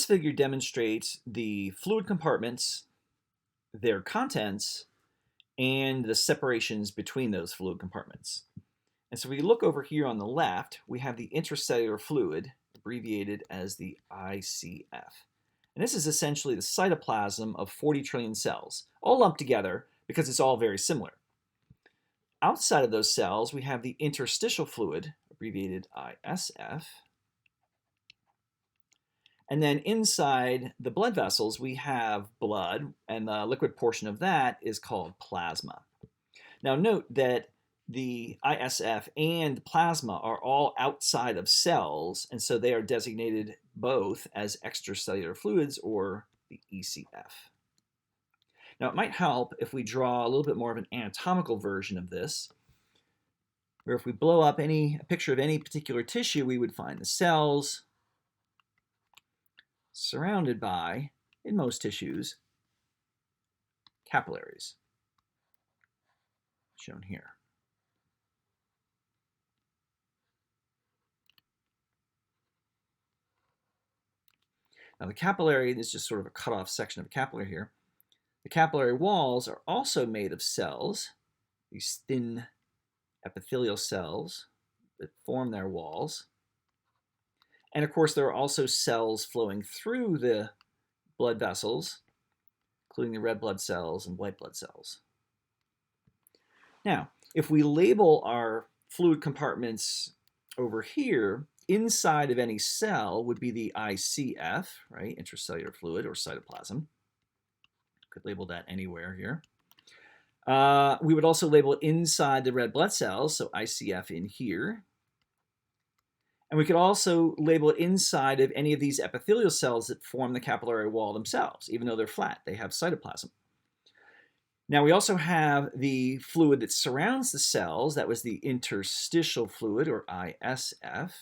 This figure demonstrates the fluid compartments, their contents, and the separations between those fluid compartments. And so we look over here on the left, we have the intracellular fluid, abbreviated as the ICF. And this is essentially the cytoplasm of 40 trillion cells, all lumped together because it's all very similar. Outside of those cells, we have the interstitial fluid, abbreviated ISF. And then inside the blood vessels, we have blood, and the liquid portion of that is called plasma. Now note that the ISF and plasma are all outside of cells, and so they are designated both as extracellular fluids, or the ECF. Now it might help if we draw a little bit more of an anatomical version of this, where if we blow up a picture of any particular tissue, we would find the cells surrounded by, in most tissues, capillaries, shown here. Now the capillary is just sort of a cut-off section of a capillary here. The capillary walls are also made of cells, these thin epithelial cells that form their walls. And of course, there are also cells flowing through the blood vessels, including the red blood cells and white blood cells. Now, if we label our fluid compartments over here, inside of any cell would be the ICF, right? Intracellular fluid or cytoplasm. Could label that anywhere here. We would also label it inside the red blood cells, so ICF in here. And we could also label it inside of any of these epithelial cells that form the capillary wall themselves. Even though they're flat, they have cytoplasm. Now we also have the fluid that surrounds the cells. That was the interstitial fluid, or ISF.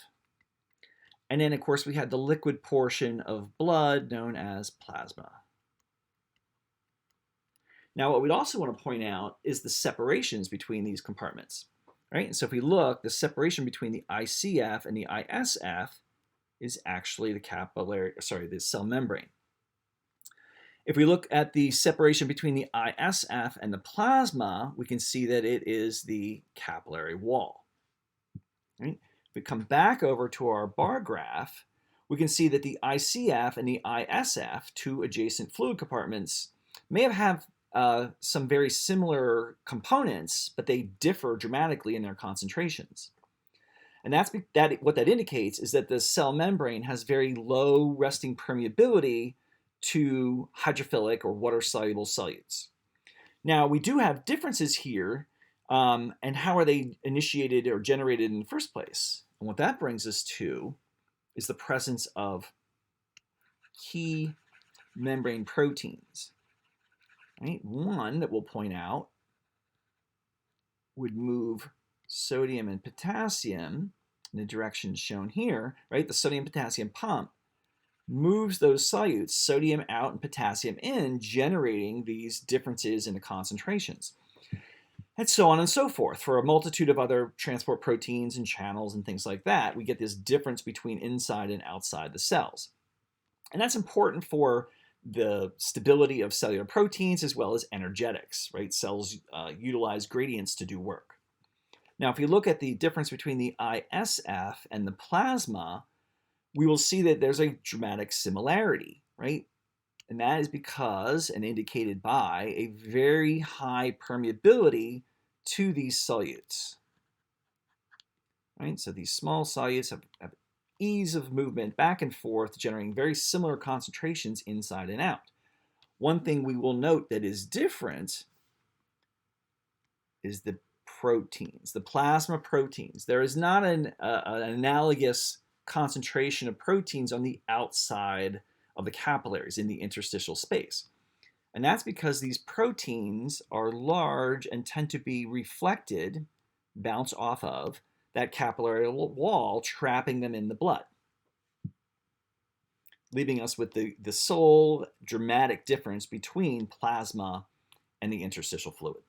And then, of course, we had the liquid portion of blood known as plasma. Now, what we'd also want to point out is the separations between these compartments. Right? And so if we look, the separation between the ICF and the ISF is actually the cell membrane. If we look at the separation between the ISF and the plasma, we can see that it is the capillary wall. Right? If we come back over to our bar graph, we can see that the ICF and the ISF, two adjacent fluid compartments, may have some very similar components, but they differ dramatically in their concentrations. And what that indicates is that the cell membrane has very low resting permeability to hydrophilic or water-soluble solutes. Now, we do have differences here, and how are they initiated or generated in the first place? And what that brings us to is the presence of key membrane proteins. Right? One that we'll point out would move sodium and potassium in the direction shown here, right? The sodium-potassium pump moves those solutes, sodium out and potassium in, generating these differences in the concentrations. And so on and so forth. For a multitude of other transport proteins and channels and things like that, we get this difference between inside and outside the cells. And that's important for the stability of cellular proteins as well as energetics, right? Cells utilize gradients to do work. Now, if you look at the difference between the ISF and the plasma, we will see that there's a dramatic similarity, right? And that is because, and indicated by, a very high permeability to these solutes, right? So these small solutes have ease of movement back and forth, generating very similar concentrations inside and out. One thing we will note that is different is the proteins, the plasma proteins. There is not an analogous concentration of proteins on the outside of the capillaries in the interstitial space. And that's because these proteins are large and tend to be reflected, bounce off of, that capillary wall, trapping them in the blood, leaving us with the sole dramatic difference between plasma and the interstitial fluid.